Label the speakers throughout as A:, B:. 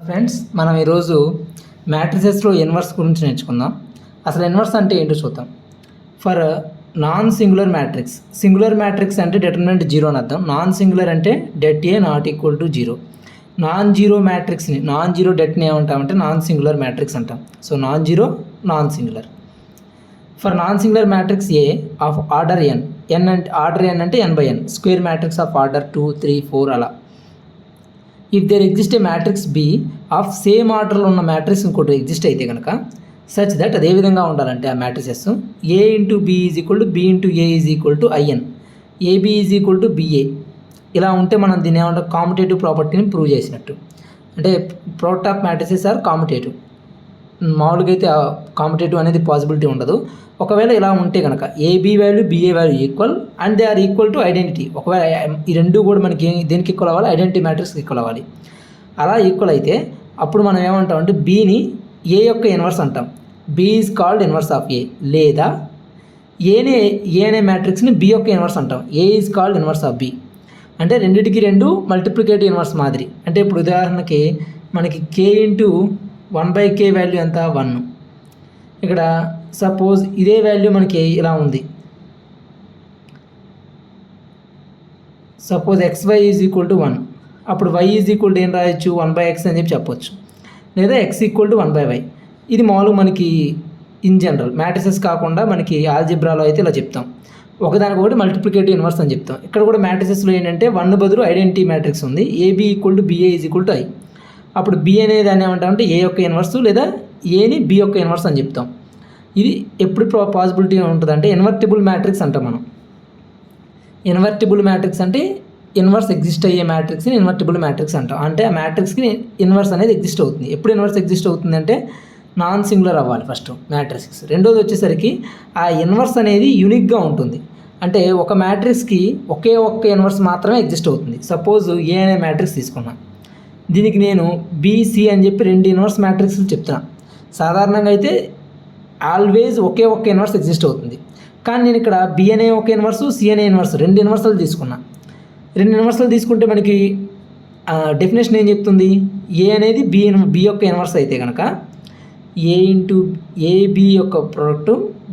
A: Friends, మనం ఈరోజు మ్యాట్రిసెస్లో inverse గురించి నేర్చుకుందాం. అసలు ఇన్వర్స్ అంటే ఏంటో చూద్దాం. For non singular matrix, singular matrix అంటే డిటర్మినెంట్ జీరో అని అర్థం. నాన్ సింగులర్ అంటే det A not equal to zero. Non zero మ్యాట్రిక్స్ని, నాన్ జీరో డెట్ని ఏమంటామంటే నాన్ సింగులర్ మ్యాట్రిక్స్ అంటాం. So non zero, non singular. For non singular matrix A of order N, N అంటే order N అంటే N by N, square matrix of order 2, 3, 4 అలా. If there exist a matrix B of same ఆర్డర్లో ఉన్న matrix ఇంకోటి exist అయితే కనుక such that అదే విధంగా ఉండాలంటే ఆ matrices A into B is equal to B into A is equal to IN, AB is equal to BA. ఇలా ఉంటే మనం దీన్ని ఏమంటాం, కామ్యుటేటివ్ ప్రాపర్టీని ప్రూవ్ చేసినట్టు. అంటే product of matrices are commutative. మామూలుగా అయితే కాంపిటేటివ్ అనేది పాసిబిలిటీ ఉండదు. ఒకవేళ ఇలా ఉంటే కనుక AB value BA value equal and they are equal to identity. ఒకవేళ ఈ రెండు కూడా మనకి దేనికి ఈక్వల్ అవ్వాలి, ఐడెంటిటీ మ్యాట్రిక్స్కి ఈక్వల్ అవ్వాలి. అలా ఈక్వల్ అయితే అప్పుడు మనం ఏమంటాం అంటే బీని ఏ యొక్క ఇన్వర్స్ అంటాం. B is called inverse of A. లేదా ఏ అనే మ్యాట్రిక్స్ని బి యొక్క ఇన్వర్స్ అంటాం. A is called inverse of B. అంటే రెండింటికి రెండు మల్టిప్లికేటివ్ ఇన్వర్స్ మాదిరి. అంటే ఇప్పుడు ఉదాహరణకి మనకి కే ఇంటూ 1/k వాల్యూ ఎంత, 1. ఇక్కడ సపోజ్ ఇదే వాల్యూ మనకి ఇలా ఉంది. Suppose xy is equal to 1. అప్పుడు y ఈజ్ ఈక్వల్ టు ఏం రాయొచ్చు, 1/x అని చెప్పొచ్చు. లేదా x ఈక్వల్ టు 1/y. ఇది మామూలు మనకి ఇన్ జనరల్ మ్యాట్రిసెస్ కాకుండా మనకి ఆల్జిబ్రాలో అయితే ఇలా చెప్తాం. ఒకదానికొకటి మల్టిప్లికేటివ్ ఇన్వర్స్ అని చెప్తాం. ఇక్కడ కూడా మ్యాట్రిసెస్లో ఏంటంటే 1 బదులు ఐడెంటిటీ మ్యాట్రిక్స్ ఉంది. AB equal to BA is equal to I. అప్పుడు బి అనేది దాన్ని ఏమంటామంటే ఏ యొక్క ఇన్వర్స్, లేదా ఏని బి యొక్క ఇన్వర్స్ అని చెప్తాం. ఇది ఎప్పుడు పాసిబిలిటీ ఉంటుందంటే ఇన్వర్టిబుల్ మ్యాట్రిక్స్ అంటాం మనం. ఇన్వర్టిబుల్ మ్యాట్రిక్స్ అంటే ఇన్వర్స్ ఎగ్జిస్ట్ అయ్యే మ్యాట్రిక్స్ని ఇన్వర్టిబుల్ మ్యాట్రిక్స్ అంటాం. అంటే ఆ మ్యాట్రిక్స్కి ఇన్వర్స్ అనేది ఎగ్జిస్ట్ అవుతుంది. ఎప్పుడు ఇన్వర్స్ ఎగ్జిస్ట్ అవుతుంది అంటే నాన్ సింగులర్ అవ్వాలి ఫస్ట్ మ్యాట్రిక్స్. రెండోది వచ్చేసరికి ఆ ఇన్వర్స్ అనేది యూనిక్గా ఉంటుంది. అంటే ఒక మ్యాట్రిక్స్కి ఒకే ఒక్క ఇన్వర్స్ మాత్రమే ఎగ్జిస్ట్ అవుతుంది. సపోజ్ ఏ అనే మ్యాట్రిక్స్ తీసుకున్నాను, దీనికి నేను బీసీ అని చెప్పి 2 ఇన్వర్స్ మ్యాట్రిక్స్లు చెప్తున్నా. సాధారణంగా అయితే ఆల్వేజ్ ఒకే ఒక్క ఇన్వర్స్ ఎగ్జిస్ట్ అవుతుంది. కానీ నేను ఇక్కడ బి అనే ఒక ఇన్వర్సు, సి అనే ఇన్వర్స్ 2 ఇన్వర్స్లు తీసుకున్నా. 2 ఇన్వర్స్లు తీసుకుంటే మనకి డెఫినేషన్ ఏం చెప్తుంది, ఏ అనేది బి యొక్క ఇన్వర్స్ అయితే కనుక ఏ ఇంటూ ఏబి యొక్క ప్రోడక్ట్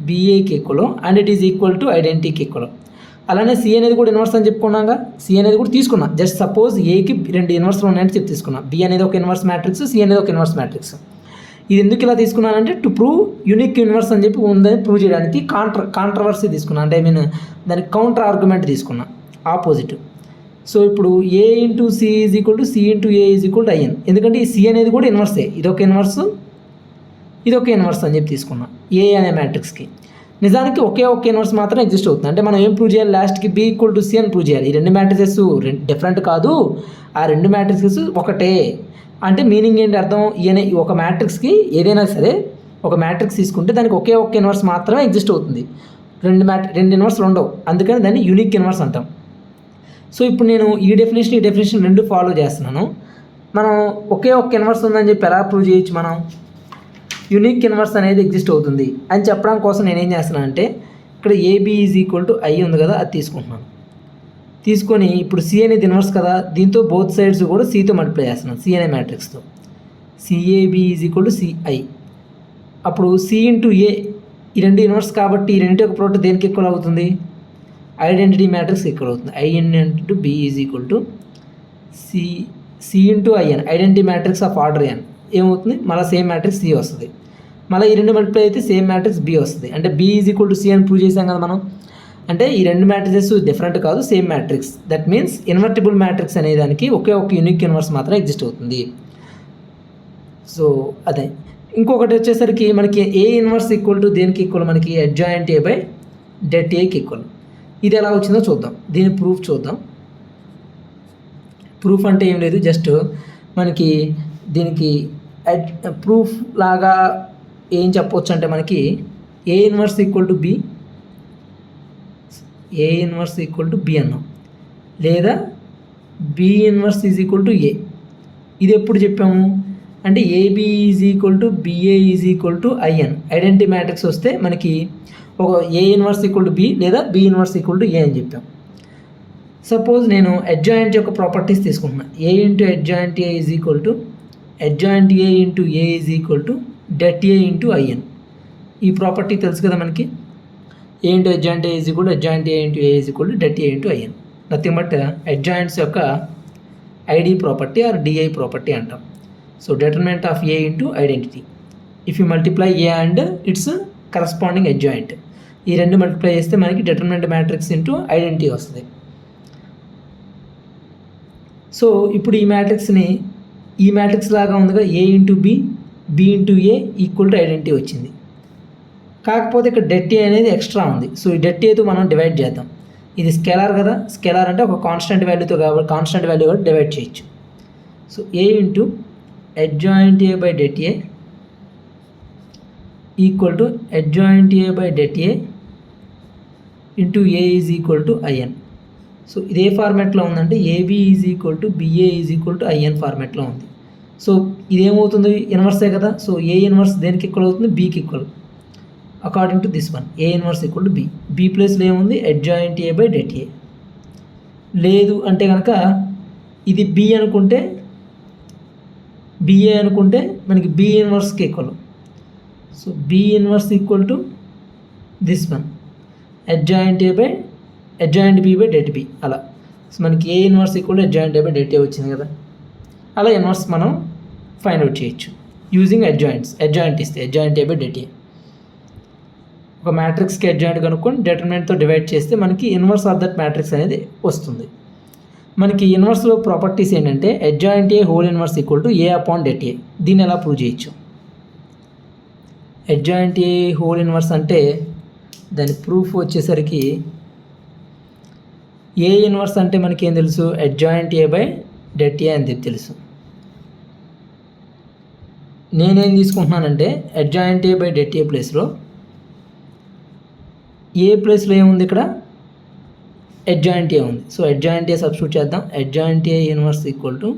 A: బిఏకి equal and it is equal to ఐడెంటిటీకి ఈక్వల్. అలానే సి అనేది కూడా ఇన్వర్స్ అని చెప్పుకున్నాగా, సి అనేది కూడా తీసుకున్నా. జస్ట్ సపోజ్ ఏకి 2 ఇన్వర్స్లు ఉన్నాయని చెప్పి తీసుకున్నా. బి అనేది ఒక ఇన్వర్స్ మ్యాట్రిక్స్, సి అనేది ఒక ఇన్వర్స్ మ్యాట్రిక్స్. ఇది ఎందుకు ఇలా తీసుకున్నానంటే టు ప్రూవ్ యూనిక్ ఇన్వర్స్ అని చెప్పి ఉందని ప్రూవ్ చేయడానికి కాంట్రవర్సీ తీసుకున్నా. అంటే ఐ మీన్ దానికి కౌంటర్ ఆర్గ్యుమెంట్ తీసుకున్నా, ఆపోజిట్. సో ఇప్పుడు A into C is equal to C into A is equal to IN. ఎందుకంటే ఈ సి అనేది కూడా ఇన్వర్సే, ఇదొక ఇన్వర్స్ ఇదొక ఇన్వర్స్ అని చెప్పి తీసుకున్నా ఏ అనే మ్యాట్రిక్స్కి. నిజానికి ఒకే ఒక్క ఇన్వర్స్ మాత్రం ఎగ్జిస్ట్ అవుతుంది. అంటే మనం ఏం ప్రూవ్ చేయాలి, లాస్ట్కి బి ఈక్వల్ టు సి అని ప్రూవ్ చేయాలి. ఈ 2 మ్యాట్రిసెస్ డిఫరెంట్ కాదు, ఆ 2 మ్యాట్రిసెస్ ఒకటే. అంటే మీనింగ్ ఏంటి అర్థం, ఒక మ్యాట్రిక్స్కి ఏదైనా సరే ఒక మ్యాట్రిక్స్ తీసుకుంటే దానికి ఒకే ఒక్క ఇన్వర్స్ మాత్రమే ఎగ్జిస్ట్ అవుతుంది. 2 ఇన్వర్స్లు ఉండవు. అందుకని దాన్ని యూనిక్ ఇన్వర్స్ అంటాం. సో ఇప్పుడు నేను ఈ డెఫినేషన్ 2 ఫాలో చేస్తున్నాను. మనం ఒకే ఒక్క ఇన్వర్స్ ఉందని చెప్పి ఎలా ప్రూవ్ చేయొచ్చు, మనం యూనిక్ ఇన్వర్స్ అనేది ఎగ్జిస్ట్ అవుతుంది అని చెప్పడం కోసం నేనేం చేస్తున్నాను అంటే ఇక్కడ AB is equal to I ఉంది కదా, అది తీసుకుంటున్నాను. తీసుకొని ఇప్పుడు సి అనేది ఇన్వర్స్ కదా, దీంతో బోత్ సైడ్స్ కూడా సితో మల్టిప్లై చేస్తున్నాను, సి అనే మ్యాట్రిక్స్తో. CAB is equal to CI. అప్పుడు సి ఇంటూ ఏ, ఈ 2 ఇన్వర్స్ కాబట్టి ఈ రెండింటి ఒక ప్రోడక్ట్ దేనికి ఈక్వల్ అవుతుంది, ఐడెంటిటీ మ్యాట్రిక్స్ ఈక్వల్ అవుతుంది. IN into B is equal to C into IN, identity matrix of order N ఏమవుతుంది, మళ్ళీ సేమ్ మ్యాట్రిక్స్ సి వస్తుంది. మళ్ళీ ఈ 2 మల్టిప్లై అయితే సేమ్ మ్యాట్రిక్స్ బి వస్తుంది. అంటే B is equal to C అని ప్రూవ్ చేసాం కదా మనం. అంటే ఈ 2 మ్యాట్రిసెస్ డిఫరెంట్ కాదు, same matrix. That means invertible matrix అనే దానికి ఒకే ఒక యూనిక్ ఇన్వర్స్ మాత్రం ఎగ్జిస్ట్ అవుతుంది. సో అదే. ఇంకొకటి వచ్చేసరికి మనకి ఏ ఇన్వర్స్ ఈక్వల్ టు దేనికి ఈక్వల్, మనకి అడ్జాయింట్ ఏ బై డెట్ ఏకి ఈక్వల్. ఇది ఎలా వచ్చిందో చూద్దాం, దీని ప్రూఫ్ చూద్దాం. ప్రూఫ్ అంటే ఏం లేదు, జస్ట్ మనకి దీనికి ప్రూఫ్ లాగా ఏం చెప్పవచ్చు అంటే మనకి A inverse equal to B, A inverse equal to B అన్నాం, లేదా B inverse is equal to A. ఇది ఎప్పుడు చెప్పాము అంటే AB is equal to BA is equal to IN, identity matrix వస్తే మనకి ఒక A inverse equal to B లేదా B inverse equal to A అని చెప్పాం. సపోజ్ నేను అడ్జాయింట్ యొక్క ప్రాపర్టీస్ తీసుకుంటున్నా. A into adjoint A is equal to adjoint A into A is equal to det A into IN. ఈ property తెలుసు కదా మనకి. A into adjoint A is equal to adjoint A into A is equal to det A into IN. Nothing but adjoints యొక్క ID property or DI property అంటాం. So determinant of A into identity. If you multiply A and its corresponding adjoint, ఈ రెండు multiply చేస్తే మనకి determinant matrix into identity వస్తుంది. So ఇప్పుడు ఈ matrix లాగా ఉందిగా, A into B into A equal to identity వచ్చింది. కాకపోతే ఇక్కడ det A అనేది ఎక్స్ట్రా ఉంది. సో ఈ det Aతో మనం డివైడ్ చేద్దాం. ఇది స్కేలార్ కదా, స్కేలార్ అంటే ఒక కాన్స్టెంట్ వాల్యూతో కాబట్టి కాన్స్టెంట్ వాల్యూ కూడా డివైడ్ చేయొచ్చు. So A into adjoint A by det A equal to adjoint A by det A into A is equal to IN. So ఇదే ఫార్మాట్లో ఉందంటే AB is equal to BA is equal to IN ఫార్మాట్లో ఉంది. So ఇదేమవుతుంది, ఇన్వర్సే కదా. So A inverse దేనికి equal అవుతుంది, Bకి ఈక్వల్. According to this one A inverse equal to B ప్లేస్లో ఏముంది, adjoint A by det A. లేదు అంటే కనుక ఇది B అనుకుంటే, BA అనుకుంటే మనకి B ఇన్వర్స్కి ఈక్వల్. So B inverse equal to this one adjoint B by det B అలా. సో మనకి A inverse equal to adjoint A by det A వచ్చింది కదా. అలా ఇన్వర్స్ మనం ఫైండ్ అవుట్ చేయొచ్చు యూజింగ్ adjoint ఇస్తే adjoint A by det A. ఒక మ్యాట్రిక్స్కి adjoint కనుక్కొని డిటర్మినెంట్తో డివైడ్ చేస్తే మనకి ఇన్వర్స్ ఆఫ్ దట్ మ్యాట్రిక్స్ అనేది వస్తుంది. మనకి ఇన్వర్స్లో ప్రాపర్టీస్ ఏంటంటే adjoint A whole inverse equal to A upon det A. దీన్ని ఎలా ప్రూవ్ చేయొచ్చు, adjoint A హోల్ ఇన్వర్స్ అంటే దాని ప్రూఫ్ వచ్చేసరికి A ఇన్వర్స్ అంటే మనకి ఏం తెలుసు, adjoint A by det A అని తెలుసు. నేనేం తీసుకుంటున్నానంటే adjoint A by det A ప్లేస్లో ఏ ప్లేస్లో ఏముంది, ఇక్కడ adjoint A ఉంది. సో adjoint A సబ్స్టిట్యూట్ చేద్దాం. adjoint A inverse equal to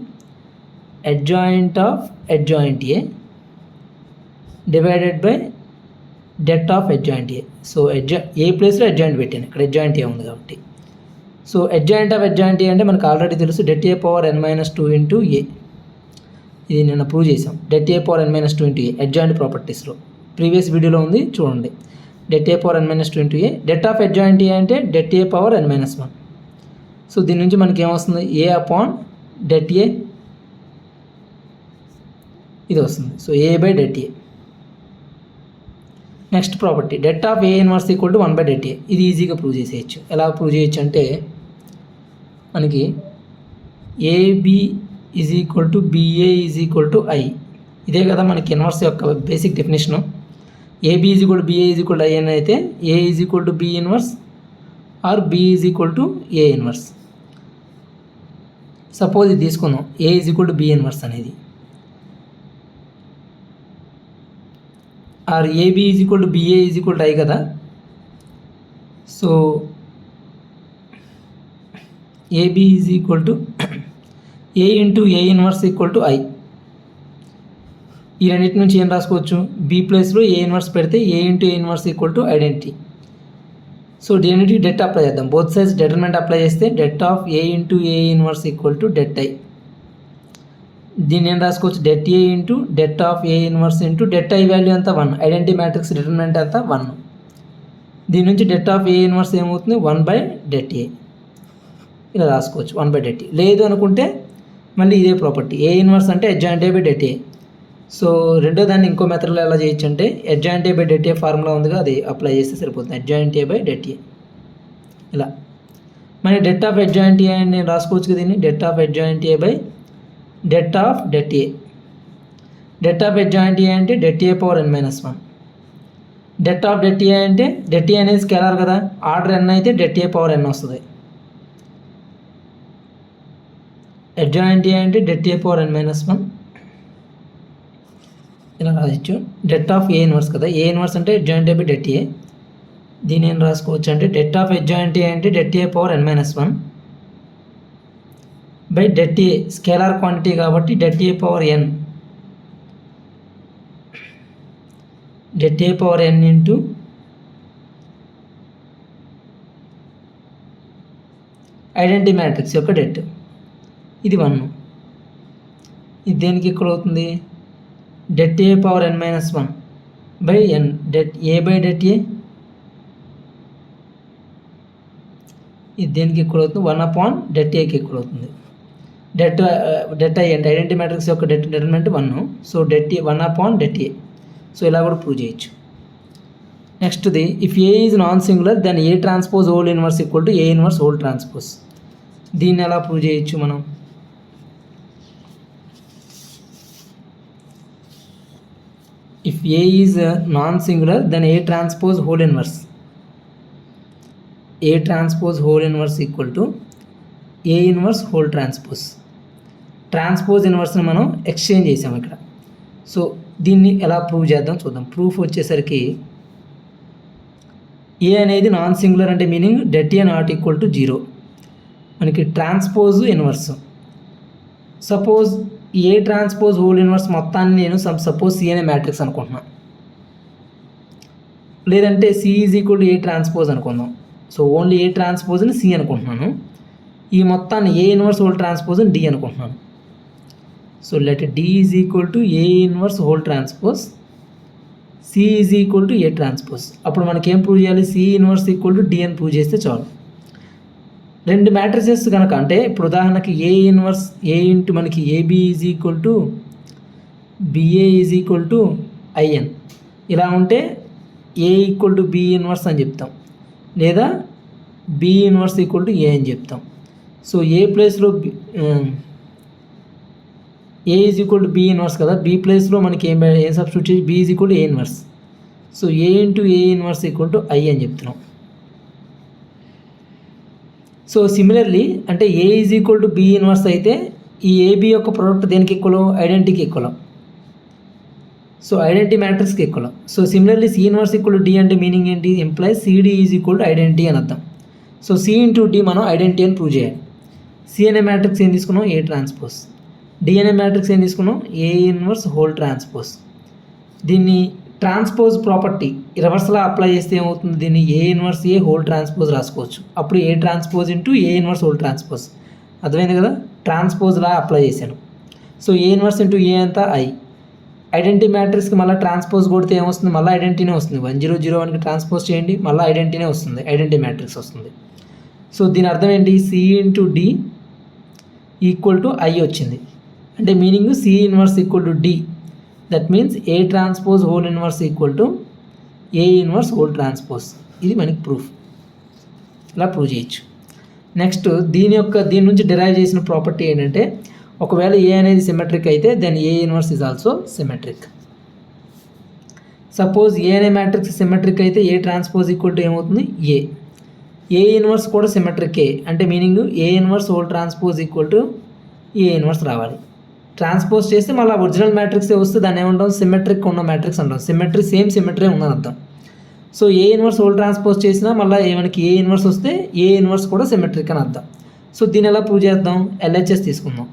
A: adjoint A divided by det of adjoint A. So A ప్లేస్లో adjoint పెట్టాను, ఇక్కడ adjoint A ఉంది కాబట్టి. So adjoint of adjoint A అంటే మనకు ఆల్రెడీ తెలుసు, det A power n-2 into A. ఇది నిన్న ప్రూవ్ చేసాం, det A power n-2 into A adjoint ప్రాపర్టీస్లో ప్రీవియస్ వీడియోలో ఉంది చూడండి. det A power n-2 into A. det of adjoint A అంటే det A power n-1. So దీని నుంచి మనకి ఏమొస్తుంది, A అపాన్ det A ఇది వస్తుంది. So A by det A. Next property det of A inverse equal to 1 by det A. ఇది ఈజీగా prove చేసేయచ్చు. ఎలా ప్రూవ్ చేయొచ్చు అంటే మనకి AB is equal to BA is equal to I. ఇదే కదా మనకి ఇన్వర్స్ యొక్క basic definition. AB is equal to BA is equal to I అని అయితే A is equal to B inverse or B is equal to A inverse. Suppose ఇది తీసుకుందాం, A is equal to B inverse అనేది, or AB is equal to BA is equal to I కదా. So AB is equal to A into A inverse equal to I. ఈ రెండింటి నుంచి ఏం రాసుకోవచ్చు, B ప్లేస్లో A ఇన్వర్స్ పెడితే A into A inverse equal to identity. So దీనికి det apply చేద్దాం. బోత్ సైడ్స్ డిటర్మినెంట్ అప్లై చేస్తే det of A into A inverse equal to det I. దీన్ని ఏం రాసుకోవచ్చు, det A into det of A inverse into det I value అంతా 1, identity matrix determinant అంతా 1. దీని నుంచి det ఆఫ్ A ఇన్వర్స్ ఏమవుతుంది, 1 by det A ఇలా రాసుకోవచ్చు, 1 బై det A. లేదు అనుకుంటే మళ్ళీ ఇదే ప్రాపర్టీ A ఇన్వర్స్ అంటే adjoint A by det A. So రెండో దాన్ని ఇంకో మెథడ్లో ఎలా చేయొచ్చు అంటే adjoint A by det A formula ఉందిగా, అది అప్లై చేస్తే సరిపోతుంది, adjoint A by det A ఇలా. మరి det ఆఫ్ adjoint A అని నేను రాసుకోవచ్చు కదా, దీన్ని det of adjoint A by det of det A. det of adjoint A అంటే det A power n-1. det of det A అంటే det A అనేది స్కేలార్ కదా, ఆర్డర్ n అయితే det A పవర్ n వస్తుంది. adjoint A అంటే det A power n-1 ఇలా రాయొచ్చు. det of A inverse కదా, A ఇన్వర్స్ అంటే adjoint A by det A. దీని ఏం రాసుకోవచ్చు అంటే det ఆఫ్ adjoint A అంటే det A power n-1 by det A scalar quantity కాబట్టి det A power n, det A power n into identity matrix యొక్క det. ఇది 1. ఇది దేనికి ఈక్వల్ అవుతుంది? det a power n-1 by n, det a by det a. ఇది దేనికి equal అవుతుంది? 1/det aకి ఈక్వల్ అవుతుంది. det i అంటే ఐడెంటిటీ మ్యాట్రిక్స్ యొక్క determinant 1. So det a 1/det a. So ఇలా కూడా ప్రూవ్ చేయొచ్చు. నెక్స్ట్ది, if A is non singular then A transpose whole inverse equal to A inverse whole transpose. దీన్ని ఎలా ప్రూవ్ చేయొచ్చు మనం? If A is non singular then A transpose whole inverse, A transpose whole inverse equal to A inverse whole transpose. Transpose ఇన్వర్స్ని మనం exchange చేసాం ఇక్కడ. So దీన్ని ఎలా ప్రూవ్ చేద్దాం చూద్దాం. ప్రూఫ్ వచ్చేసరికి ఏ అనేది నాన్ సింగులర్ అంటే meaning det a not equal to 0. మనకి transpose inverse, suppose A transpose whole inverse మొత్తాన్ని నేను సపోజ్ సి అనే మ్యాట్రిక్స్ అనుకుంటున్నాను, లేదంటే C is equal to A transpose అనుకుందాం. సో ఓన్లీ ఏ ట్రాన్స్పోజ్ని సి అనుకుంటున్నాను, ఈ మొత్తాన్ని ఏ ఇన్వర్స్ హోల్ ట్రాన్స్పోజ్ని డి అనుకుంటున్నాను. So let D is equal to A inverse whole transpose, C is equal to A transpose. అప్పుడు మనకి ఏం ప్రూవ్ చేయాలి? C inverse equal to D అని ప్రూవ్ చేస్తే చాలు. రెండు మ్యాట్రిసెస్ కనుక, అంటే ఇప్పుడు ఉదాహరణకి ఏ ఇన్వర్స్ ఏ ఇంటూ మనకి AB is equal to BA is equal to IN ఇలా ఉంటే A equal to B inverse అని చెప్తాం, లేదా B inverse equal to A అని చెప్తాం. సో ఏ ప్లేస్లో A is equal to B inverse కదా, బి ప్లేస్లో మనకి ఏం సబ్స్టిట్యూట్ చేసి B is equal to A inverse. So A into A inverse equal to I అని చెప్తున్నాం. సో సిమిలర్లీ అంటే A is equal to B inverse అయితే ఈ ఏబి యొక్క ప్రోడక్ట్ దేనికి ఈక్వల్? ఐడెంటిటీకి ఈక్వల్. సో ఐడెంటిటీ మ్యాట్రిక్స్కి equal. So similarly C inverse equal to D అంటే మీనింగ్ ఏంటి? Implies CD is equal to identity అని అర్థం. సో సి ఇంటూ డి మనం ఐడెంటిటీ అని ప్రూవ్ చేయాలి. సి అనే మ్యాట్రిక్స్ ఏం తీసుకున్నాం? A transpose. డి అనే మ్యాట్రిక్స్ ఏం తీసుకున్నాం? ఏ ఇన్వర్స్ హోల్ ట్రాన్స్పోజ్. దీన్ని ట్రాన్స్పోజ్ ప్రాపర్టీ రివర్స్లో అప్లై చేస్తే ఏమవుతుంది? దీన్ని ఏ ఇన్వర్స్ ఏ హోల్ ట్రాన్స్పోజ్ రాసుకోవచ్చు. అప్పుడు ఏ transpose into A inverse whole transpose. అర్థమైంది కదా? ట్రాన్స్పోజ్లా అప్లై చేశాను. సో ఏ ఇన్వర్స్ ఇంటూ ఏ అంతా ఐ. ఐడెంటిటీ మ్యాట్రిక్స్కి మళ్ళీ ట్రాన్స్పోజ్ కొడితే ఏమొస్తుంది? మళ్ళీ ఐడెంటిటీనే వస్తుంది. 1001కి ట్రాన్స్పోజ్ చేయండి, మళ్ళీ ఐడెంటిటీనే వస్తుంది, ఐడెంటిటీ మ్యాట్రిక్స్ వస్తుంది. సో దీని అర్థం ఏంటి? C into D equal to I వచ్చింది. అంటే meaning C inverse equal to D, that means A transpose whole inverse equal to A inverse whole transpose. ఇది మనకి ప్రూఫ్. ఇలా ప్రూవ్ చేయొచ్చు. నెక్స్ట్ దీని నుంచి డిరైవ్ చేసిన ప్రాపర్టీ ఏంటంటే, ఒకవేళ ఏ అనేది సిమెట్రిక్ అయితే then A inverse is also symmetric. Suppose A అనే మ్యాట్రిక్స్ సిమెట్రిక్ అయితే ఏ ట్రాన్స్పోజ్ ఈక్వల్ టు ఏమవుతుంది? ఏ ఇన్వర్స్ కూడా సిమెట్రిక్ ఏ అంటే meaning A inverse whole transpose equal to A inverse రావాలి. ట్రాన్స్పోజ్ చేస్తే మళ్ళీ ఒరిజినల్ మ్యాట్రిక్స్ వస్తే దాన్ని ఏమంటాం? సిమెట్రిక్ ఉన్న మ్యాట్రిక్స్ అంటాం. సిమెట్రీ సేమ్ సిమెట్రీ ఉందని అర్థం. So A inverse whole transpose చేసినా మళ్ళీ మనకి ఏ ఇన్వర్స్ వస్తే ఏ ఇన్వర్స్ కూడా సిమెట్రిక్ అని అర్థం. సో దీన్ని ఎలా ప్రూవ్ చేద్దాం? ఎల్హెచ్ఎస్ తీసుకుందాం.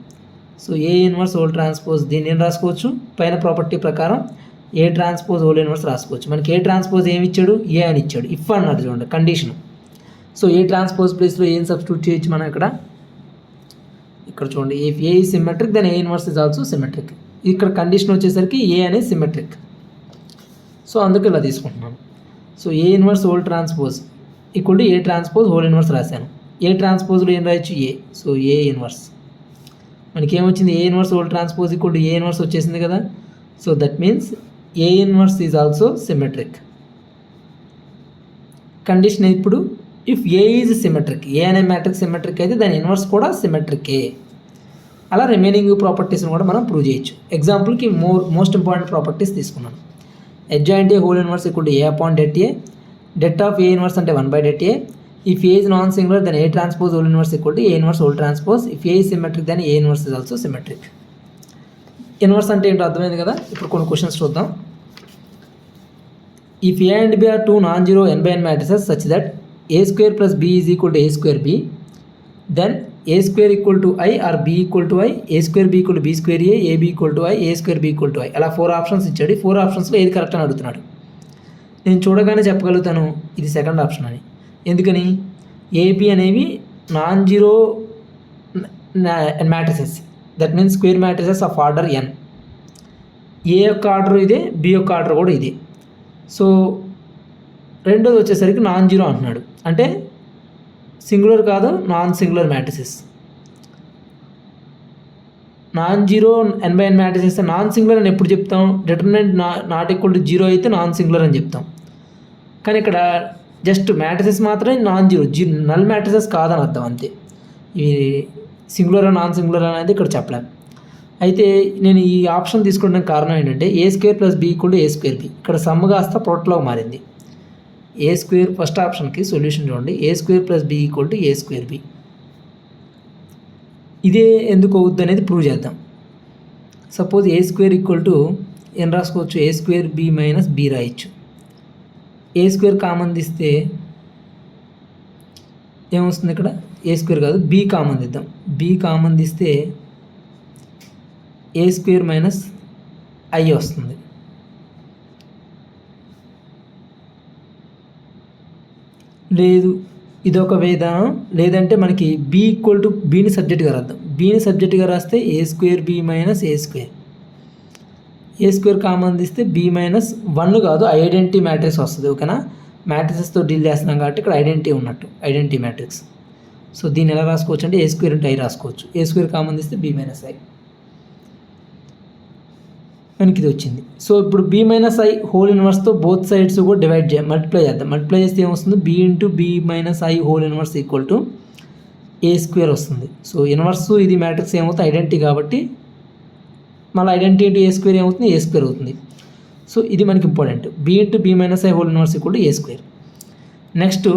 A: So A inverse whole transpose దీన్ని ఏం రాసుకోవచ్చు? పైన ప్రాపర్టీ ప్రకారం ఏ ట్రాన్స్పోజ్ హోల్ ఇన్వర్స్ రాసుకోవచ్చు. మనకి ఏ ట్రాన్స్పోజ్ ఏమి ఇచ్చాడు? ఏ అని ఇచ్చాడు. ఇఫ్ అన్నాడు చూడండి కండిషన్. సో ఏ ట్రాన్స్పోజ్ ప్లేస్లో ఏం సబ్స్టిట్యూట్ చేయొచ్చు మనం ఇక్కడ చూడండి. If A is symmetric then A inverse is also symmetric. ఇక్కడ కండిషన్ వచ్చేసరికి ఏ అనేది సిమెట్రిక్. సో అందుకు ఇలా తీసుకుంటున్నాను. So A inverse whole transpose equal to A transpose whole inverse రాశాను. ఏ ట్రాన్స్పోజ్లో ఏం రాయొచ్చు? ఏ. సో ఏ ఇన్వర్స్ మనకి ఏమొచ్చింది? ఏ inverse whole transpose equal to A inverse వచ్చేసింది కదా. So that means A inverse is also symmetric. Condition ఇప్పుడు if A is symmetric, ఏ అనే matrix symmetric అయితే దాని ఇన్వర్స్ కూడా సిమెట్రికే. అలా రిమైనింగ్ ప్రాపర్టీస్ని కూడా మనం ప్రూవ్ చేయొచ్చు. ఎగ్జాంపుల్కి మోస్ట్ ఇంపార్టెంట్ ప్రాపర్టీస్ తీసుకున్నాను. adjoint A whole inverse equal to A upon det A. Det of A inverse అంటే 1/det A. If A is non-singular then A transpose whole inverse equal to A inverse whole transpose. If A is symmetric then A inverse is also symmetric. Inverse అంటే ఏంటో అర్థమైంది కదా. ఇప్పుడు కొన్ని questions చూద్దాం. If A and B are two non-zero n by n matrices such that A square plus B is equal to A square B, then A square equal to I or B equal to I, A square B equal to B square A, AB equal to I, A square B equal to I. అలా 4 options ఇచ్చాడు. 4 ఆప్షన్స్లో ఏది correct అని అడుగుతున్నాడు. నేను చూడగానే చెప్పగలుగుతాను ఇది సెకండ్ ఆప్షన్ అని. ఎందుకని? ఏబి అనేవి non zero matrices. That means square matrices of order n. ఏ యొక్క ఆర్డర్ ఇదే, బి యొక్క ఆర్డర్ కూడా ఇదే. సో రెండోది వచ్చేసరికి నాన్ జీరో అంటున్నాడు, అంటే సింగులర్ కాదు, non singular matrices. Non zero n/n matrices non singular అని ఎప్పుడు చెప్తాం? Determinant not equal to zero అయితే నాన్ సింగులర్ అని చెప్తాం. కానీ ఇక్కడ జస్ట్ మ్యాట్రిసెస్ మాత్రమే నాన్ జీరో, నల్ మ్యాట్రిసెస్ కాదని అర్థం అంతే. ఈ సింగులర్ నాన్ సింగులర్ అనేది ఇక్కడ చెప్పలేము. అయితే నేను ఈ ఆప్షన్ తీసుకోవడానికి కారణం ఏంటంటే a² + b = a²b. ఇక్కడ సమ్ కాస్త ప్రోడక్ట్లో మారింది. a² ఫస్ట్ ఆప్షన్కి సొల్యూషన్ చూడండి, a² + b = a²b. ఇదే ఎందుకు అవుద్ది అనేది ప్రూవ్ చేద్దాం. సపోజ్ a² ఏం రాసుకోవచ్చు, a²b - b రాయొచ్చు. a² కామన్ తీస్తే ఏమొస్తుంది? ఇక్కడ a² కాదు, b కామన్ తీద్దాం. b కామన్ తీస్తే a² - i వస్తుంది. లేదు ఇదొక విధానం. లేదంటే మనకి b = bని సబ్జెక్ట్గా రాద్దాం. bని సబ్జెక్ట్గా రాస్తే a²b - a². a² కామన్ తీస్తే b - 1 కాదు, ఐడెంటిటీ మ్యాట్రిక్స్ వస్తుంది. ఓకేనా? మ్యాట్రిక్స్తో డీల్ చేస్తున్నాం కాబట్టి ఇక్కడ ఐడెంటిటీ ఉన్నట్టు, ఐడెంటిటీ మ్యాట్రిక్స్. సో దీన్ని ఎలా రాసుకోవచ్చు అంటే a² × i రాసుకోవచ్చు. a² కామన్ తీస్తే b - i, మనకి ఇది వచ్చింది. సో ఇప్పుడు b - i హోల్ ఇన్వర్స్తో బోత్ సైడ్స్ కూడా డివైడ్ మల్టిప్లై చేద్దాం. మల్టిప్లై చేస్తే ఏమొస్తుంది? b × b - i whole inverse = a² వస్తుంది. సో ఇన్వర్స్ ఇది మ్యాట్రిక్స్ ఏమవుతుంది? ఐడెంటిటీ కాబట్టి మళ్ళీ ఐడెంటిటీ ఇంటూ a² ఏమవుతుంది? a² అవుతుంది. సో ఇది మనకి important. b × b - i whole inverse = a². Next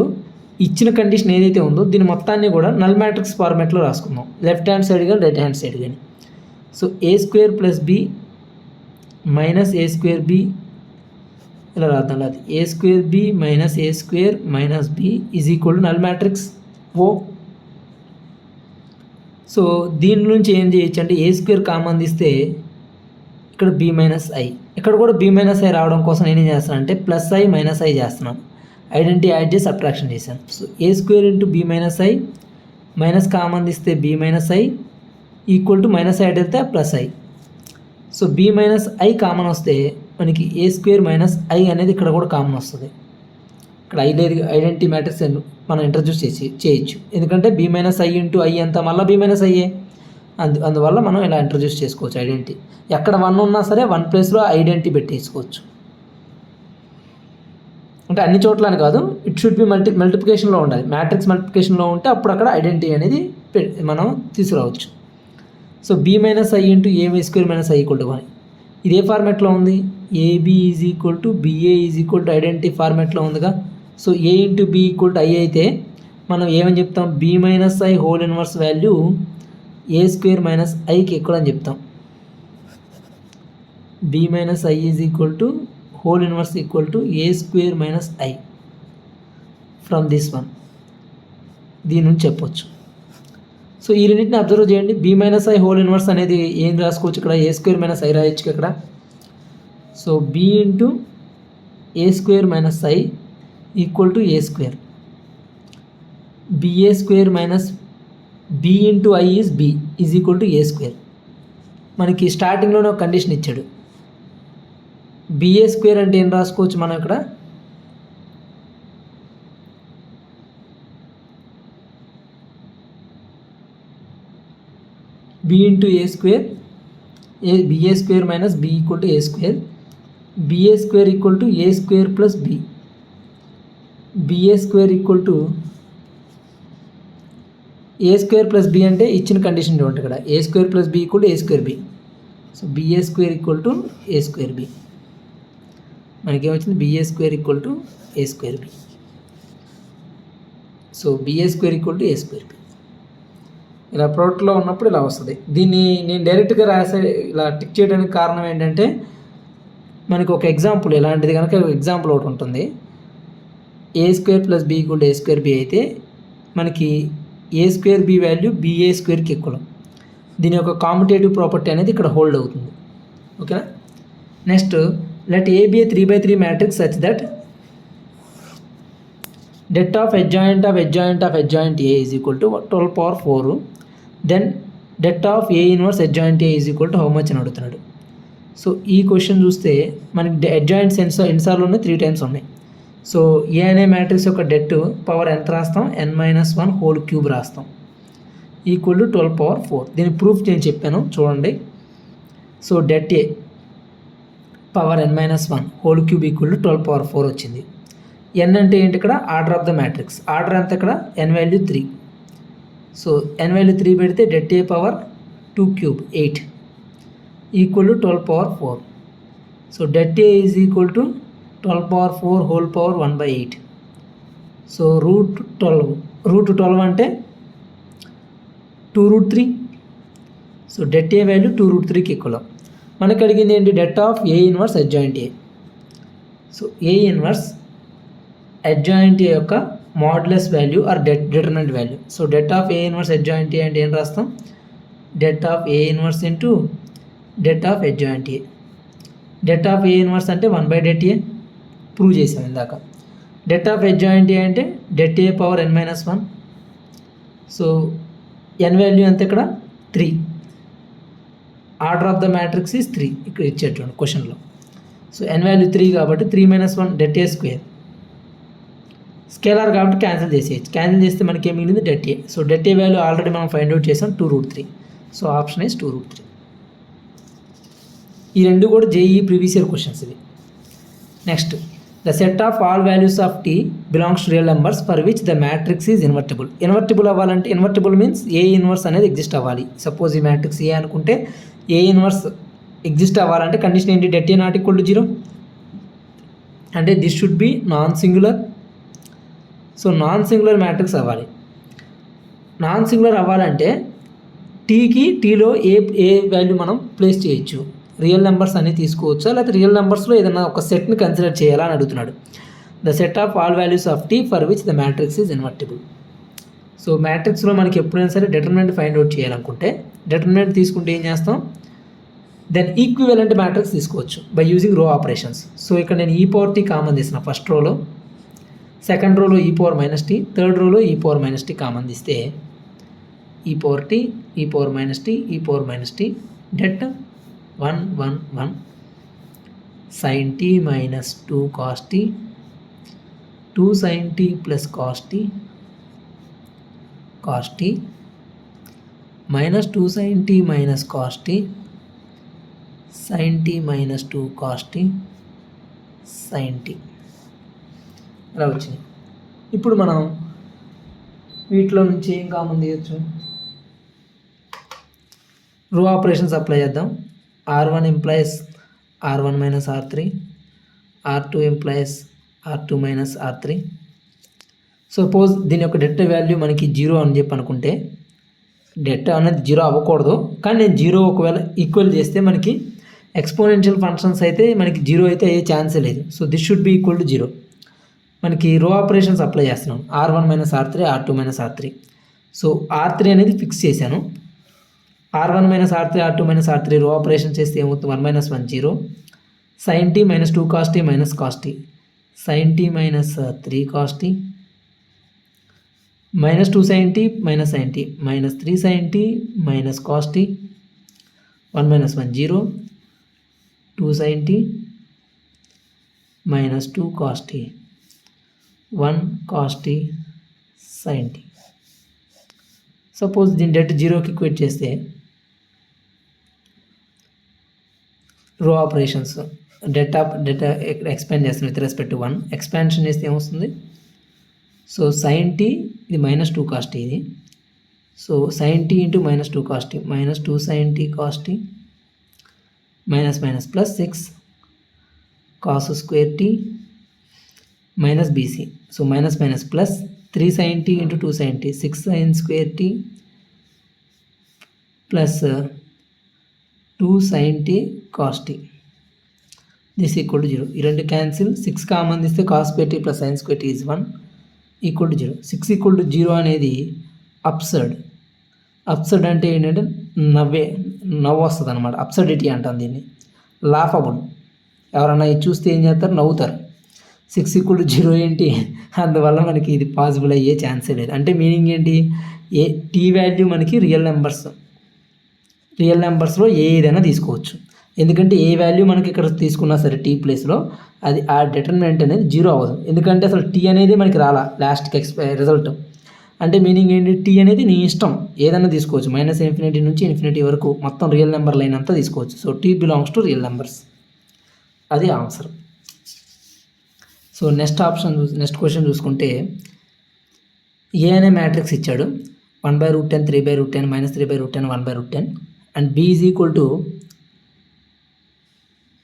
A: ఇచ్చిన కండిషన్ ఏదైతే ఉందో దీని మొత్తాన్ని కూడా నల్ మ్యాట్రిక్స్ ఫార్మాట్లో రాసుకుందాం, లెఫ్ట్ హ్యాండ్ సైడ్ కానీ రైట్ హ్యాండ్ సైడ్ కానీ. సో a² + b - a²b ఇలా రాద్దాం. అది a²b - a² - b = null matrix O. So దీని నుంచి ఏం చేయొచ్చు అంటే a² కామన్ తీస్తే ఇక్కడ b - i, ఇక్కడ కూడా b - i రావడం కోసం నేను ఏం చేస్తాను అంటే +i - i చేస్తున్నాను. ఐడెంటిటీ యాడ్ చేసి సబ్ట్రాక్షన్ చేశాను. So a² × b - i minus common తీస్తే b - i = -i అయితే +i. So b - i common వస్తే మనకి a² - i అనేది ఇక్కడ కూడా కామన్ వస్తుంది. ఇక్కడ i లేదు, ఐడెంటిటీ మ్యాట్రిక్స్ మనం ఇంట్రడ్యూస్ చేయొచ్చు. ఎందుకంటే b - i × i అంతా మళ్ళీ b - i. అందువల్ల మనం ఇలా ఇంట్రడ్యూస్ చేసుకోవచ్చు ఐడెంటిటీ. ఎక్కడ 1 ఉన్నా సరే 1 ప్లేస్లో ఐడెంటిటీ పెట్టేసుకోవచ్చు. అంటే అన్ని చోట్ల అని కాదు, ఇట్ షుడ్ బి మల్టిప్లికేషన్లో ఉండాలి. మ్యాట్రిక్స్ మల్టిప్లికేషన్లో ఉంటే అప్పుడు అక్కడ ఐడెంటిటీ అనేది మనం తీసుకురావచ్చు. So b - i × a² - i = 1. ఇదే ఫార్మాట్లో ఉంది. ab = ba ఐడెంటిటీ ఫార్మాట్లో ఉందిగా. సో a × b = i అయితే మనం ఏమని చెప్తాం? b - i whole inverse value a² - iకి ఎక్కువ అని చెప్తాం. b - i whole inverse a² - i from this one. దీని నుంచి చెప్పొచ్చు. సో ఈ రెండింటిని అబ్జర్వ్ చేయండి. b - i హోల్ ఇన్వర్స్ అనేది ఏం రాసుకోవచ్చు? ఇక్కడ a² - i రాయొచ్చు ఇక్కడ. So b × a² - i = a². ba² - b × i is b = a². మనకి స్టార్టింగ్లోనే ఒక కండిషన్ ఇచ్చాడు. ba² అంటే ఏం రాసుకోవచ్చు మనం ఇక్కడ? b × a², ba² - b = a², ba² = a² + b, ba² + b అంటే ఇచ్చిన కండిషన్ చూడండి ఇక్కడ a² + b = a²b. So ba² = a²b, మనకేమొచ్చింది? ba² = a²b. So ba² = a²b ఇలా ప్రోడక్ట్లో ఉన్నప్పుడు ఇలా వస్తుంది. దీన్ని నేను డైరెక్ట్గా ఇలా టిక్ చేయడానికి కారణం ఏంటంటే మనకు ఒక ఎగ్జాంపుల్ ఇలాంటిది కనుక ఎగ్జాంపుల్ ఒకటి ఉంటుంది. a² + b = a²b అయితే మనకి a²b వాల్యూ ba²కి ఈక్వల్. దీని యొక్క కామ్యుటేటివ్ ప్రాపర్టీ అనేది ఇక్కడ హోల్డ్ అవుతుంది. ఓకేనా? Next let a be a 3/3 matrix such that det of adjoint of adjoint of adjoint a is equal to 12 power 4. Then debt of A inverse adjoint A is equal to how much అని అడుగుతున్నాడు. So ఈ question చూస్తే మనకి అడ్జాయింట్స్ ఎన్నిసార్లు ఉన్నాయి, 3 times ఉన్నాయి. So ఏ అనే matrix యొక్క డెట్ పవర్ ఎంత రాస్తాం, n-1 హోల్ క్యూబ్ రాస్తాం, ఈక్వల్ టు 12/4. దీని ప్రూఫ్ నేను చెప్పాను చూడండి. So det A power n-1 whole cube equal to 12/4 వచ్చింది. n అంటే ఏంటి, ఇక్కడ order of the matrix. Order అంతా ఇక్కడ n value 3. So n value 3 పెడితే det A power 2 cube 8 equal to 12/4. So det A is equal to 12/4 whole power 1/8. So root అంటే 2√3. So det A value 2√3కి equal. మనకు అడిగింది ఏంటి, det of A inverse adjoint A. So A inverse adjoint A యొక్క modulus value or determinant value. So det of A inverse adjoint A అంటే ఏం రాస్తాం, det of A inverse into det of adjoint A. Det of A inverse అంటే 1/det ఏ, prove చేసాం ఇందాక. Debt of adjoint A అంటే det A power n-1. So n value అంతే ఇక్కడ 3. Order of the matrix is 3 ఇక్కడ ఇచ్చేటువంటి క్వశ్చన్లో. So n value 3 కాబట్టి 3-1 డెట్ ఏ స్క్వేర్. స్కేలార్ కాబట్టి క్యాన్సిల్ చేసేయచ్చు. క్యాన్సిల్ చేస్తే మనకి ఏం మిగిలింది, det A. So det A value already మనం ఫైండ్ అవుట్ చేసాం, 2√3. So option is 2√3. ఈ రెండు కూడా జేఈ ప్రీవియస్ ఇయర్ క్వశ్చన్స్ ఇవి. Next, the set of all values of T belongs to real numbers for which the matrix is invertible. Invertible అవ్వాలంటే, invertible means A inverse అనేది exist అవ్వాలి. Suppose ఈ matrix ఏ అనుకుంటే ఏ inverse exist అవ్వాలంటే condition ఏంటి, debt A not equal to 0 అంటే this should be non singular. So non singular matrix అవ్వాలి. Non singular అవ్వాలంటే టీలో ఏ వాల్యూ మనం ప్లేస్ చేయొచ్చు, రియల్ నెంబర్స్ అన్ని తీసుకోవచ్చా, లేకపోతే రియల్ నెంబర్స్లో ఏదైనా ఒక సెట్ని కన్సిడర్ చేయాలా అని అడుగుతున్నాడు. The set of all values of T for which the matrix is invertible. So మ్యాట్రిక్స్లో మనకి ఎప్పుడైనా సరే డిటర్మినెంట్ ఫైండ్ అవుట్ చేయాలనుకుంటే డిటర్మినెంట్ తీసుకుంటే ఏం చేస్తాం, దెన్ ఈక్వివలెంట్ మ్యాట్రిక్స్ తీసుకోవచ్చు by using row operations. So ఇక్కడ నేను e⁻t కామన్ తీసిన ఫస్ట్ రోలో, సెకండ్ రోలో e⁻−t, థర్డ్ రోలో e⁻−t కామన్ తీస్తే e⁻t, e⁻−t, e⁻−t debt 1 1 1 sin t minus 2 cos t, 2 sin t plus cos t minus 2 sin t minus cos t, sin t minus 2 cos t sin t ఇలా వచ్చింది. ఇప్పుడు మనం వీటిలో నుంచి ఏం common తీయచ్చు, రో ఆపరేషన్స్ అప్లై చేద్దాం. R1 implies R1 minus R3, R2 implies R2 minus R3. Suppose దీని యొక్క డెట్ వాల్యూ మనకి 0 అని చెప్పి అనుకుంటే, డెట్ అనేది 0 అవ్వకూడదు, కానీ నేను 0 ఒకవేళ ఈక్వల్ చేస్తే మనకి ఎక్స్పోనెన్షియల్ ఫంక్షన్స్ అయితే మనకి 0 అయితే అయ్యే ఛాన్సే లేదు. So this should be equal to 0. మనకి రో ఆపరేషన్స్ అప్లై చేస్తున్నాం, R1 minus R3, R2 minus R3. So R3 అనేది ఫిక్స్ చేశాను. R1 minus R3, R2 minus R3 రో ఆపరేషన్ చేస్తే ఏమవుతుంది, 1 - 1 0, sin t minus 2 cos t minus cos t, sin t minus 3 cos t, minus 2 sin t minus sin t, minus 3 sin t minus cos t, 1 - 1 0, 2 sin t minus 2 cos t, 1 cos t sin t. Suppose దీని debt 0కి equate చేస్తే రో operations debt expand చేస్తాం with respect to 1, expansion చేస్తే ఏమొస్తుంది, so sin t ఇది -2 cos t ఇది, so sin t into -2 cos t, -2 sin t cos t minus plus 6 cos square t minus bc, so minus plus 3 sin t into 2 sin t, 6 sin square t plus 2 sin t cos t, this equal to 0. ఈ రెండు cancel, 6 common తీస్తే cos square t plus sin square t is 1 equal to 0. 6 equal to 0 అనేది absurd. Absurd అంటే ఏంటంటే నవ్వు వస్తుంది అనమాట, absurdity అంటాం దీన్ని. లాఫబుల్, ఎవరన్నా ఇది చూస్తే ఏం చేస్తారు, నవ్వుతారు. 6 equal to 0 ఏంటి, అందువల్ల మనకి ఇది పాసిబుల్ అయ్యే ఛాన్సే లేదు. అంటే మీనింగ్ ఏంటి, టీ వాల్యూ మనకి రియల్ నెంబర్స్ రియల్ నెంబర్స్లో ఏదైనా తీసుకోవచ్చు. ఎందుకంటే ఏ వాల్యూ మనకి ఇక్కడ తీసుకున్నా సరే టీ ప్లేస్లో అది ఆ డిటర్మినెంట్ అనేది 0 అవ్వదు. ఎందుకంటే అసలు టీ అనేది మనకి రాలా లాస్ట్కి రిజల్ట్. అంటే మీనింగ్ ఏంటి, టీ అనేది నీ ఇష్టం ఏదైనా తీసుకోవచ్చు. -∞ నుంచి ఇన్ఫినిటీ వరకు మొత్తం రియల్ నెంబర్ లైన్ అంతా తీసుకోవచ్చు. So T belongs to real numbers. అది ఆన్సర్. సో నెక్స్ట్ క్వశ్చన్ చూసుకుంటే ఏ అనే మ్యాట్రిక్స్ ఇచ్చాడు. 1/10, 3/10, -3/10, 1/10 and b is equal to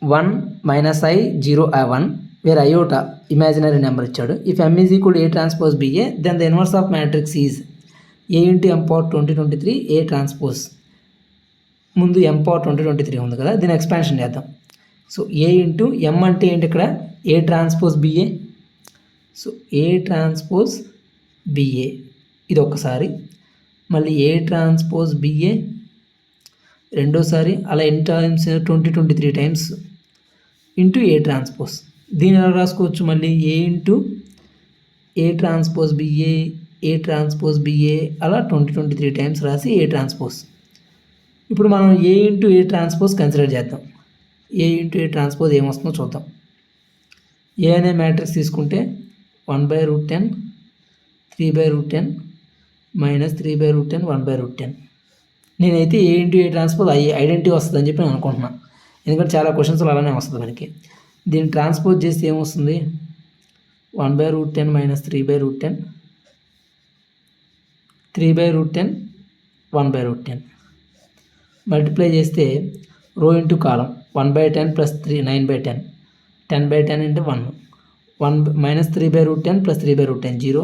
A: 1 - i 0 1 where iota imaginary number ఇచ్చాడు. If m is equal to a transpose ba then the inverse of matrix is a into m power 2023 a transpose. ముందు m power 2023 ఉంది కదా, దీన్ని expansion చేద్దాం. So a into m అంటే ఏంటి ఇక్కడ, a transpose ba. So a transpose ba ఇది ఒక్కసారి, మళ్ళీ a ట్రాన్స్పోజ్ ba రెండోసారి, అలా ఎన్ని times 2023 times into A transpose. దీని ఎలా రాసుకోవచ్చు, మళ్ళీ A into A transpose BA, A transpose BA, అలా 2023 టైమ్స్ రాసి ఏ ట్రాన్స్పోజ్. ఇప్పుడు మనం A into A transpose consider చేద్దాం. ఏ ఇంటూ ఏ ట్రాన్స్పోజ్ ఏమొస్తుందో చూద్దాం. ఏ అనే మ్యాట్రిక్స్ తీసుకుంటే 1/10, 3/10, -3/10, 1/10. నేనైతే ఏ ఇంటూ ఏ ట్రాన్స్పోజ్ ఐడెంటిటీ వస్తుందని చెప్పి నేను అనుకుంటున్నాను. ఎందుకంటే చాలా క్వశ్చన్స్లో అలానే వస్తుంది మనకి. దీన్ని ట్రాన్స్పోజ్ చేస్తే ఏమొస్తుంది, 1/10 - 3/10, 3/10, 1/10 మల్టిప్లై చేస్తే రో ఇంటూ కాలం 1/10 + 3 9/10, 10/10 × 1 -3/10 + 3/10 0,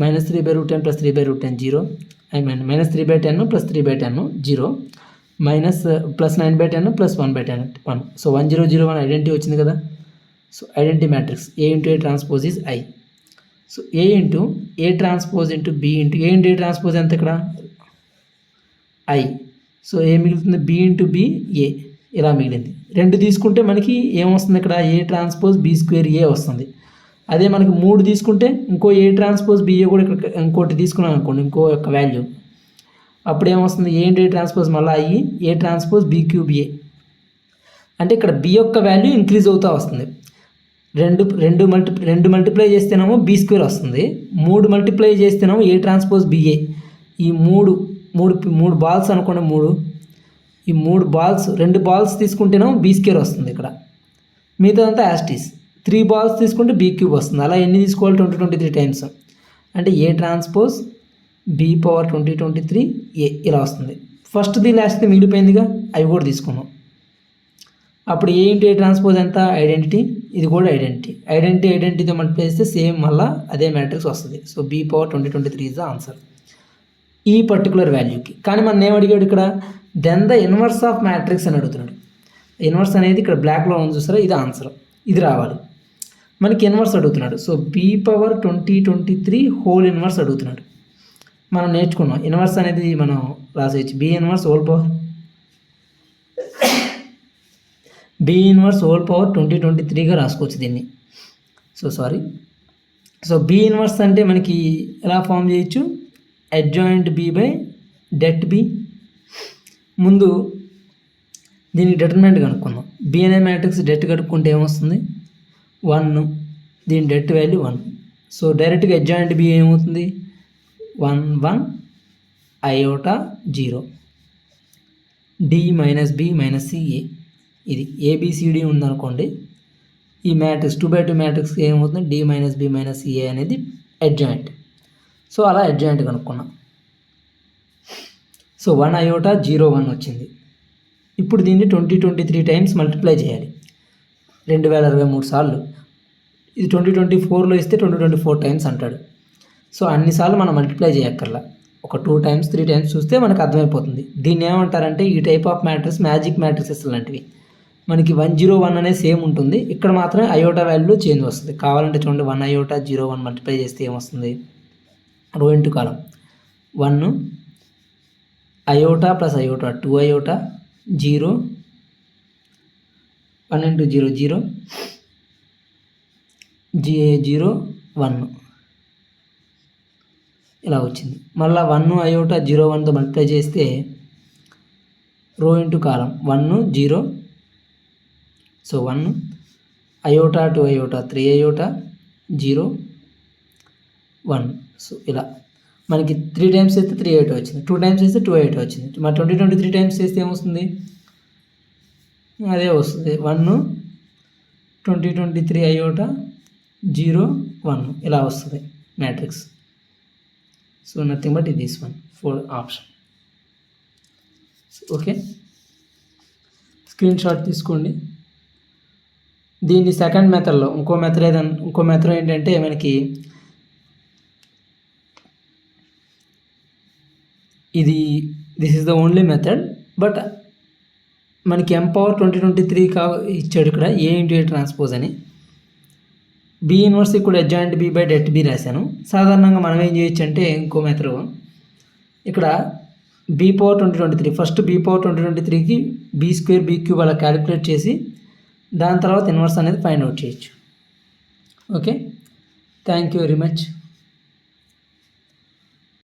A: -3/10 + 3/10 0, -3/10 + 3/10 0, +9/10 + 1/10 1. సో 1 0 0 1 ఐడెంటిటీ వచ్చింది కదా. So identity matrix A into A transpose is I. So A into A transpose into B into A into A transpose ఎంత ఇక్కడ ఐ. సో ఏ మిగులుతుంది, బి ఇంటూ బి ఏ, ఇలా మిగిలింది. రెండు తీసుకుంటే మనకి ఏమొస్తుంది ఇక్కడ, ఏ ట్రాన్స్పోజ్ b² ఏ వస్తుంది. అదే మనకి 3 తీసుకుంటే ఇంకో ఏ ట్రాన్స్పోజ్ బిఏ కూడా ఇక్కడ ఇంకోటి తీసుకున్నాం అనుకోండి, ఇంకో యొక్క వాల్యూ, అప్పుడు ఏమొస్తుంది, ఏ ఇంటూ ఏ ట్రాన్స్పోజ్ మళ్ళీ అయ్యి ఏ ట్రాన్స్పోజ్ b³ ఏ. అంటే ఇక్కడ బి యొక్క వాల్యూ ఇంక్రీజ్ అవుతూ వస్తుంది. రెండు మల్టిప్లై చేస్తేనేమో b² వస్తుంది, 3 మల్టిప్లై చేస్తేనేమో ఏ ట్రాన్స్పోజ్ బిఏ. ఈ మూడు బాల్స్ అనుకోండి, ఈ 3 బాల్స్, 2 బాల్స్ తీసుకుంటేనేమో b² వస్తుంది ఇక్కడ, మిగతాదంతా యాస్టీస్. 3 బాల్స్ తీసుకుంటే b³ వస్తుంది. అలా ఎన్ని తీసుకోవాలి, 2023 టైమ్స్. అంటే ఏ ట్రాన్స్పోజ్ b/2023 ఏ ఇలా వస్తుంది. ఫస్ట్ది లాస్ట్ది మిగిలిపోయిందిగా, అవి కూడా తీసుకున్నాం. అప్పుడు ఏ ఇంటూ ఏ ట్రాన్స్పోజ్ ఎంత ఐడెంటిటీ, ఇది కూడా ఐడెంటిటీతో మల్టిప్లై చేస్తే సేమ్ మళ్ళీ అదే మ్యాట్రిక్స్ వస్తుంది. So b/2023 is the answer ఈ పర్టికులర్ వాల్యూకి. కానీ మనం ఏమడిగాడు ఇక్కడ, then the inverse of matrix అని అడుగుతున్నాడు. ఇన్వర్స్ అనేది ఇక్కడ బ్లాక్లో ఉంది చూసారా, ఇది ఆన్సర్, ఇది రావాలి మనకి. ఇన్వర్స్ అడుగుతున్నాడు. సో b/2023 హోల్ ఇన్వర్స్ అడుగుతున్నాడు. మనం నేర్చుకున్నాం ఇన్వర్స్ అనేది మనం రాసేయచ్చు, b ఇన్వర్స్ హోల్ పవర్ 2023గా రాసుకోవచ్చు దీన్ని. సో b ఇన్వర్స్ అంటే మనకి ఎలా ఫామ్ చేయొచ్చు, అడ్జాయింట్ b/det b. ముందు దీనికి డిటర్మినెంట్ కనుక్కుందాం. b అనే మ్యాట్రిక్స్ det కనుక్కుంటే ఏమొస్తుంది, 1, దీని det వాల్యూ 1. సో డైరెక్ట్గా అడ్జాయింట్ b ఏమవుతుంది, 1 1 iota 0 d - b - c a. ఇది ABCD ఉందనుకోండి, ఈ మ్యాట్రిక్స్ 2/2 మ్యాట్రిక్స్ ఏమవుతుంది, d - b - c a అనేది అడ్జాయింట్. సో అలా అడ్జాయింట్ కనుక్కున్నాం. సో 1 iota 0 1 వచ్చింది. ఇప్పుడు దీన్ని 2023 టైమ్స్ మల్టిప్లై చేయాలి, 2023 సార్లు. ఇది 2024లో ఇస్తే 2024 టైమ్స్ అంటాడు. సో అన్నిసార్లు మనం మల్టిప్లై చేయక్కర్లా, ఒక 2 టైమ్స్ 3 టైమ్స్ చూస్తే మనకు అర్థమైపోతుంది. దీన్ని ఏమంటారంటే, ఈ type of matrix magic matrixes లాంటివి. మనకి 1 0 1 అనేది సేమ్ ఉంటుంది, ఇక్కడ మాత్రమే అయోటా వాల్యూలో చేంజ్ వస్తుంది. కావాలంటే చూడండి, 1 iota 0 1 మల్టిప్లై చేస్తే ఏమొస్తుంది, రో ఇంటూ కాలం 1 iota + iota 2 iota 0 1 × 0 0 0 1 ఇలా వచ్చింది. మళ్ళీ 1 iota 0 1తో మల్టిప్లై చేస్తే రో ఇంటూ కాలం 1 0. So 1 iota 2 iota 3 iota 0 1. So ఇలా మనకి 3 టైమ్స్ చేస్తే 3 అయోటా వచ్చింది, 2 టైమ్స్ చేస్తే 2 అయోటా వచ్చింది. మరి 23 టైమ్స్ చేస్తే ఏమొస్తుంది? అదే వస్తుంది 1 23 అయోటా 0 1 ఇలా వస్తుంది మ్యాట్రిక్స్. సో నథింగ్ బట్ ఇది this one 4 option. Okay, screen shot తీసుకోండి. దీన్ని సెకండ్ మెథడ్లో ఇంకో మెథడ్ ఏంటంటే మనకి ఇది this is the only method. But మనకి M⁴ 2023 ఇచ్చాడు ఇక్కడ A ఇంటూ A ట్రాన్స్పోజ్ అని. B ఇన్వర్స్ ఇక్కడ adjoint B by det B రాశాను. సాధారణంగా మనం ఏం చేయొచ్చు అంటే ఇంకో మెథడ్ ఇక్కడ B⁴ 2023 first B⁴ 2023కి B² B³ అలా క్యాలిక్యులేట్ చేసి దాని తర్వాత ఇన్వర్స్ అనేది ఫైండ్ అవుట్ చేయొచ్చు. Okay, thank you very much.